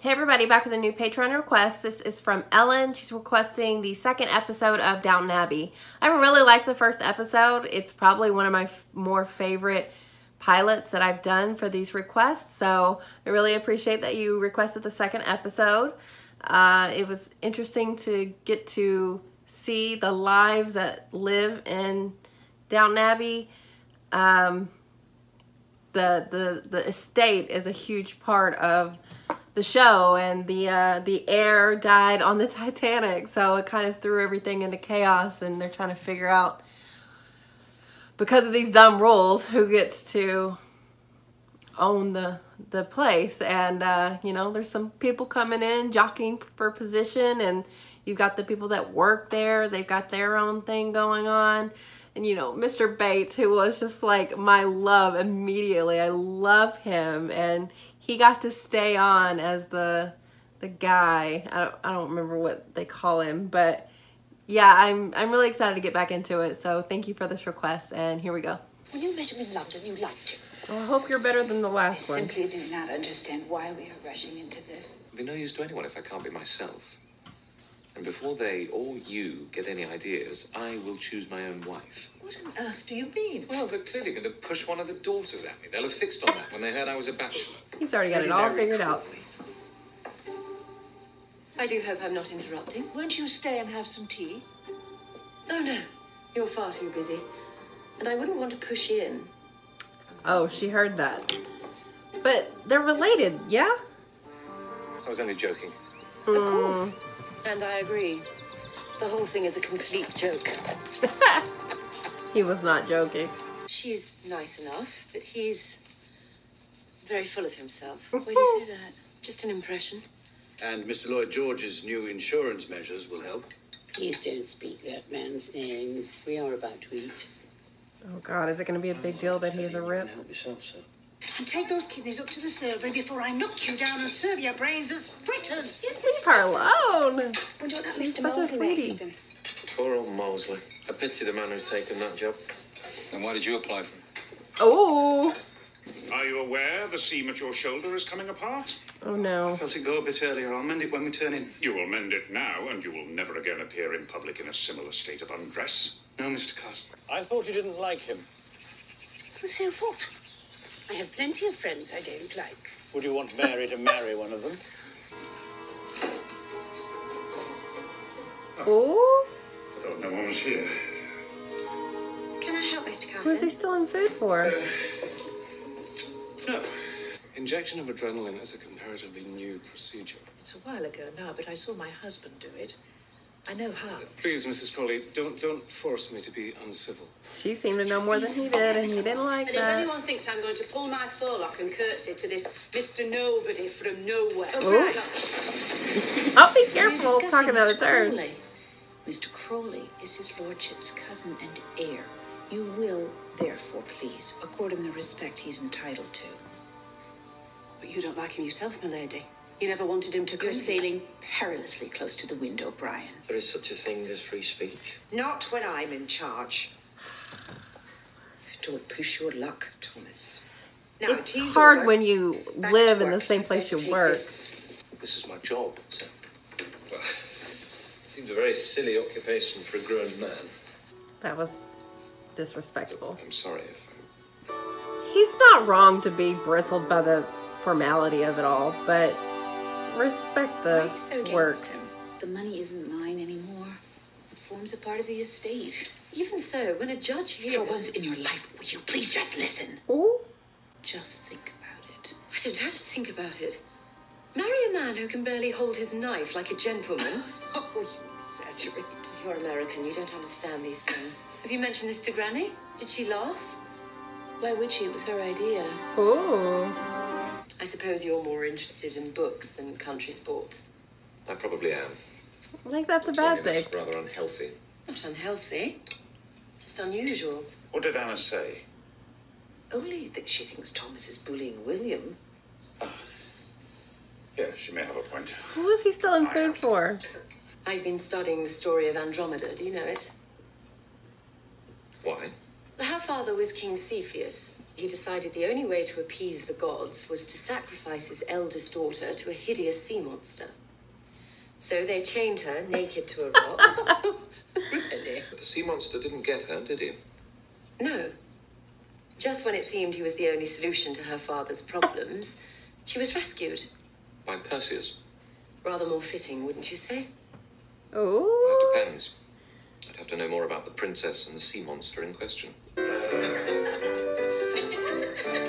Hey everybody, back with a new Patreon request. This is from Ellen. She's requesting the second episode of Downton Abbey. I really liked the first episode. It's probably one of my more favorite pilots that I've done for these requests, so I really appreciate that you requested the second episode. It was interesting to get to see the lives that live in Downton Abbey. The estate is a huge part of the show, and the heir died on the Titanic, so it kind of threw everything into chaos, and they're trying to figure out, because of these dumb rules, who gets to own the place. And you know, there's some people coming in jockeying for position, and you've got the people that work there, they've got their own thing going on. And you know, Mr. Bates, who was just like my love immediately. I love him, and he got to stay on as the guy. I don't remember what they call him, but yeah, I'm really excited to get back into it. So thank you for this request, and here we go. When you met him in London, you liked him. Well, I hope you're better than the last one. I simply do not understand why we are rushing into this. I'll be no use to anyone if I can't be myself. And before they or you get any ideas, I will choose my own wife. What on earth do you mean? Well, they're clearly going to push one of the daughters at me. They'll have fixed on that when they heard I was a bachelor. He's already got it all figured out. I do hope I'm not interrupting. Won't you stay and have some tea? Oh no, you're far too busy. And I wouldn't want to push in. Oh, she heard that. But they're related, yeah? I was only joking. Of course. And I agree. The whole thing is a complete joke. He was not joking. She's nice enough, but he's very full of himself. Why do you say that? Just an impression. And Mr. Lloyd George's new insurance measures will help. Please don't speak that man's name. We are about to eat. Oh God, is it going to be a big deal that he is a rip? Help yourself, sir. And take those kidneys up to the servery before I knock you down and serve your brains as fritters. Yes, Leave her alone. wonder what that He's Mr. such a Mosley makes sweetie. of them. Poor old Mosley. I pity the man who's taken that job. And why did you apply for it? Oh. Are you aware the seam at your shoulder is coming apart? Oh no. I felt it go a bit earlier. I'll mend it when we turn in. You will mend it now, and you will never again appear in public in a similar state of undress. No, Mr. Carson. I thought you didn't like him. So what? I have plenty of friends I don't like. Would you want Mary to marry one of them? Oh. I thought no one was here. Can I help, Mr. Who's he Carson? stealing food for? No. Injection of adrenaline is a comparatively new procedure. It's a while ago now, but I saw my husband do it. I know how. Please, Mrs. Crawley, don't force me to be uncivil. She seemed to know more than he did, and he didn't like And if that. anyone thinks I'm going to pull my forelock and curtsy to this Mr. Nobody from nowhere... Ooh. I'll be careful talking out of turn. Mr. Crawley is his lordship's cousin and heir. You will, therefore, please, accord him the respect he's entitled to. But you don't like him yourself, my lady. You never wanted him to come You're here. sailing perilously close to the window, Brian. There is such a thing as free speech. Not when I'm in charge. Don't push your luck, Thomas. Now, It's tea's hard over. when you Back live to in the work. same place Better you take work. this. This is my job, so. Well, seems a very silly occupation for a grown man. That was disrespectful. I'm sorry if He's not wrong to be bristled by the formality of it all, but respect Why the are you so work. against him? The money isn't mine anymore. It forms a part of the estate. Even so, when a judge For hears... once in your life, will you please just listen? Ooh. Just think about it. I don't have to think about it. Marry a man who can barely hold his knife like a gentleman. Oh, you exaggerate. You're American, you don't understand these things. Have you mentioned this to Granny? Did she laugh? Why would she? It was her idea. Ooh. I suppose you're more interested in books than country sports. I probably am. Like that's a bad thing. That's rather unhealthy. Not unhealthy, just unusual. What did Anna say? Only that she thinks Thomas is bullying William. Yeah, she may have a point. Who was he stealing food for? I've been studying the story of Andromeda. Do you know it? Why? Her father was King Cepheus. He decided the only way to appease the gods was to sacrifice his eldest daughter to a hideous sea monster. So they chained her naked to a rock. Really? The sea monster didn't get her, did he? No. Just when it seemed he was the only solution to her father's problems, she was rescued. By Perseus. Rather more fitting, wouldn't you say? Oh. That depends. I'd have to know more about the princess and the sea monster in question.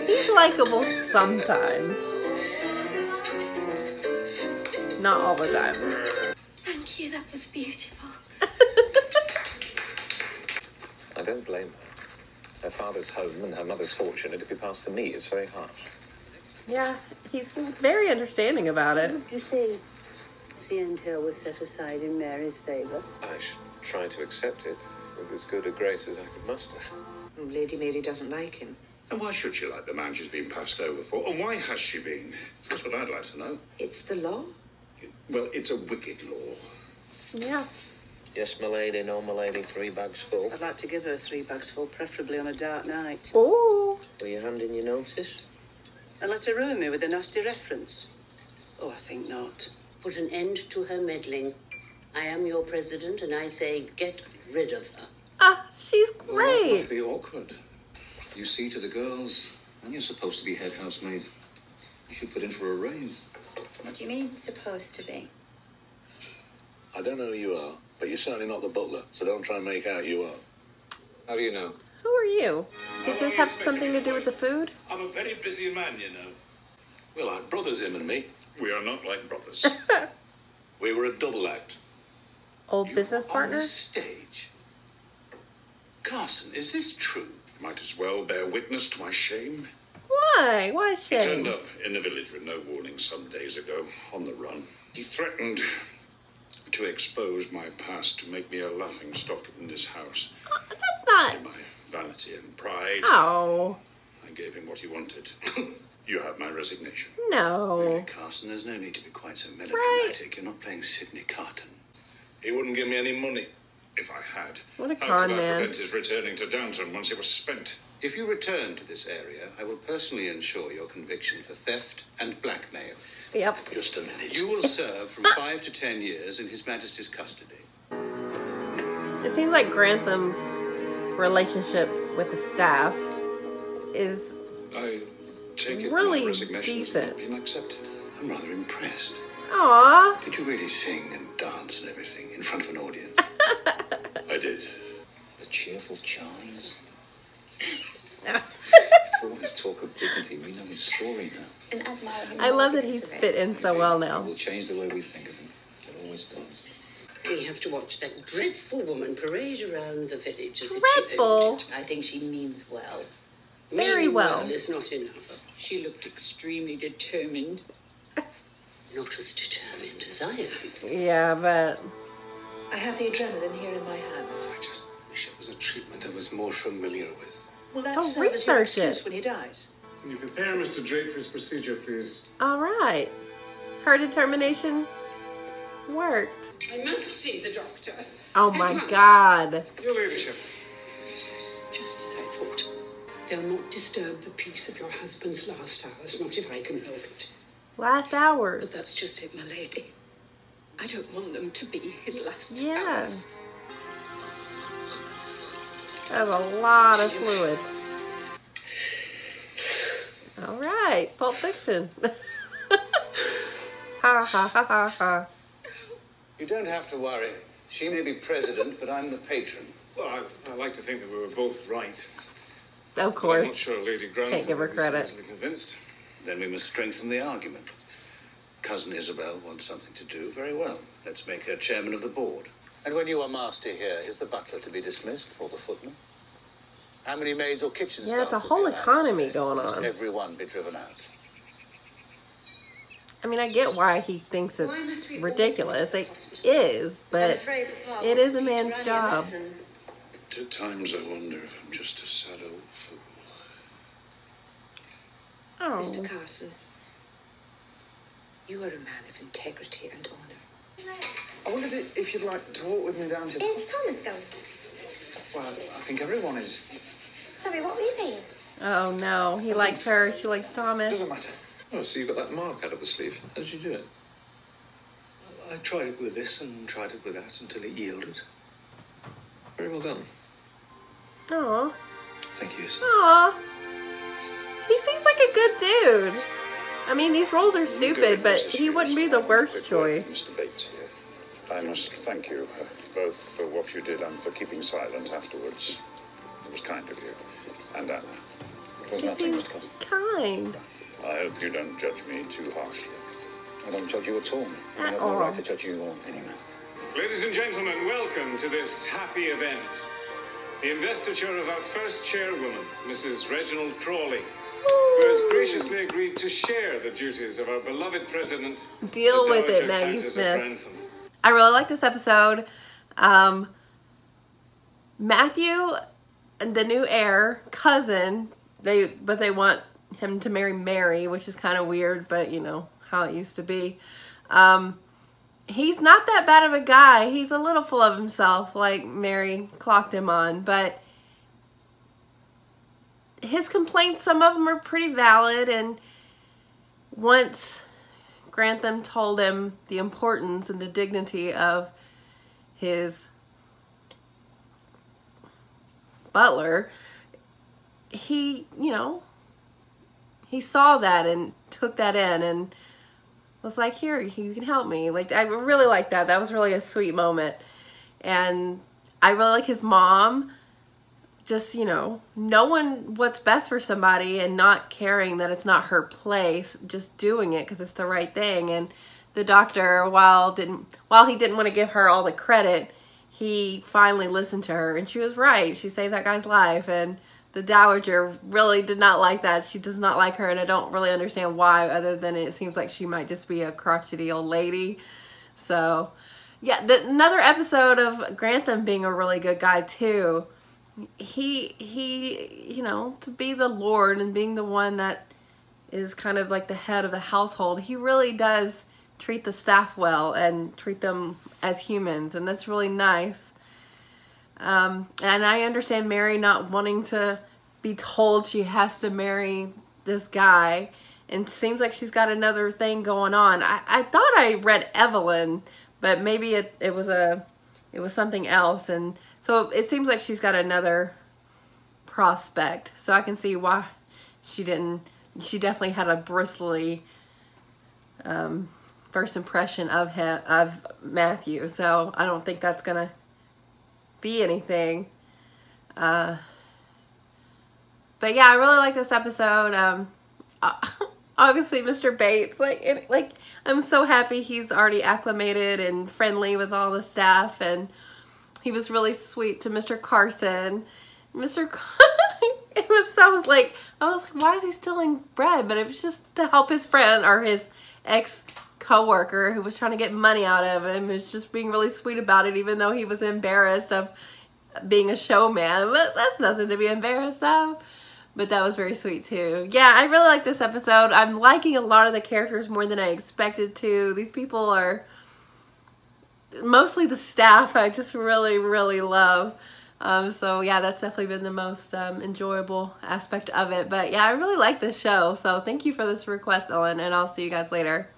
He's likable sometimes. Not all the time. Thank you, that was beautiful. I don't blame her. Her father's home and her mother's fortune are to be passed to me. It's very harsh. Yeah, he's very understanding about it. You see, the entail was set aside in Mary's favour. I should try to accept it with as good a grace as I could muster. Oh, Lady Mary doesn't like him. And why should she like the man she's been passed over for? And why has she been? That's what I'd like to know. It's the law. Well, it's a wicked law. Yeah. Yes, m'lady, no, m'lady, 3 bags full. I'd like to give her 3 bags full, preferably on a dark night. Oh. Were you handing your notice? And let her ruin me with a nasty reference. Oh, I think not. Put an end to her meddling. I am your president, and I say get rid of her. Ah, she's Well, great. that might be awkward. You see to the girls, and you're supposed to be head housemaid. You should put in for a raise. What do you mean, supposed to be? I don't know who you are, but you're certainly not the butler, so don't try and make out you are. How do you know? Who are you? Does this have something to do with the food? I'm a very busy man, you know. We're like brothers, him and me. We are not like brothers. We were a double act. Old business On partner? this stage. Carson, is this true? Might as well bear witness to my shame. Why? Why He turned shame? up in the village with no warning some days ago, on the run. He threatened to expose my past, to make me a laughing stock in this house. That's not. In my vanity and pride, Oh, I gave him what he wanted. You have my resignation. no. Carson, there's no need to be quite so melodramatic. You're not playing Sidney Carton. He wouldn't give me any money. If I had, What a how con could I man. prevent his returning to Downton once it was spent? If you return to this area, I will personally ensure your conviction for theft and blackmail. Yep. Just a minute. You will serve from 5 to 10 years in His Majesty's custody. It seems like Grantham's relationship with the staff is I take it really my resignation has decent. not been accepted. I'm rather impressed. Aw. Did you really sing and dance and everything in front of an audience? I did. The cheerful Charlies. For all his talk of dignity, we know his story now. And admire him. I love that he's fit in so well now. It will change the way we think of him. It always does. We have to watch that dreadful woman parade around the village as if she Dreadful? owned it. I think she means well. Very Meaning well. is not enough. She looked extremely determined. Not as determined as I am. Yeah, but I have the adrenaline here in my hand. I just wish it was a treatment I was more familiar with. Will that Don't serve as your research it. excuse when he dies? Can you prepare Mr. Drake for his procedure, please? all right. Her determination worked. I must see the doctor. Oh my God. Your ladyship. Just as I thought. They'll not disturb the peace of your husband's last hours, not if I can help it. Last hours. That's just it, my lady. I don't want them to be his last Yeah. hours. That's a lot of fluid. All right. Pulp Fiction. Ha ha ha ha ha. You don't have to worry. She may be president, but I'm the patron. Well, I like to think that we were both right. Of I'm not course. sure Lady Grantham Can't give her would be so credit. easily convinced. Then we must strengthen the argument. Cousin Isabel wants something to do. Very well. Let's make her chairman of the board. And when you are master here, is the butler to be dismissed, or the footman? How many maids or kitchen Yeah, staff? it's a would be whole allowed to economy stay? going Must on. everyone be driven out? I mean, I get why he thinks it's Why must we all ridiculous. go to It the hospital? is, I'm but afraid Papa it wants is to a teach man's Granny job. lesson. At times I wonder if I'm just a sad old fool. Oh. Mr. Carson, you are a man of integrity and honor. I wondered if you'd like to walk with me down to... Is Thomas going? Well, I think everyone is. Sorry, what were you saying? Oh no, he likes her, she likes Thomas. Doesn't matter. Oh, so you got that mark out of the sleeve. How did you do it? I tried it with this and tried it with that until it yielded. Very well done. Aw. Thank you, sir. Aw. He seems like a good dude. I mean, these roles are stupid, but he wouldn't be the worst choice. Mr. Bates here. I must thank you, both for what you did and for keeping silent afterwards. It was kind of you. And Anna. It was He nothing, seems Miss Cousin. kind. I hope you don't judge me too harshly. I don't judge you at all. I have no right to judge you or any man. Ladies and gentlemen, welcome to this happy event. The investiture of our first chairwoman, Mrs. Reginald Crawley, who has graciously agreed to share the duties of our beloved president, Deal the with it, Dowager Maggie Countess of Smith. Grantham. I really like this episode. Matthew, the new heir, cousin, they want him to marry Mary, which is kind of weird, but you know how it used to be. He's not that bad of a guy. He's a little full of himself, like Mary clocked him on, but his complaints, some of them are pretty valid, and once Grantham told him the importance and the dignity of his butler, he, you know, he saw that and took that in and was like, here, you can help me. Like, I really like that. That was really a sweet moment. And I really like his mom, just, you know, knowing what's best for somebody and not caring that it's not her place, just doing it because it's the right thing. And the doctor, while he didn't want to give her all the credit, he finally listened to her, and she was right. She saved that guy's life, and the Dowager really did not like that. She does not like her, and I don't really understand why, other than it seems like she might just be a crotchety old lady. So, yeah, another episode of Grantham being a really good guy, too. He, you know, to be the Lord and being the one that is kind of like the head of the household, he really does treat the staff well and treat them as humans, and that's really nice. And I understand Mary not wanting to be told she has to marry this guy, and it seems like she's got another thing going on. I thought I read Evelyn, but maybe it was something else, and so it seems like she's got another prospect. So I can see why she didn't. She definitely had a bristly first impression of Matthew. So I don't think that's gonna be anything. But yeah, I really like this episode. Obviously, Mr. Bates, like I'm so happy he's already acclimated and friendly with all the staff, and he was really sweet to Mr. Carson. I was like, why is he stealing bread? But it was just to help his friend or his ex-coworker who was trying to get money out of him. He was just being really sweet about it, even though he was embarrassed of being a showman. But that's nothing to be embarrassed of. But that was very sweet too. Yeah, I really like this episode. I'm liking a lot of the characters more than I expected to. These people are mostly the staff I just really, really love. So yeah, that's definitely been the most enjoyable aspect of it. But yeah, I really like this show. So thank you for this request, Ellen, and I'll see you guys later.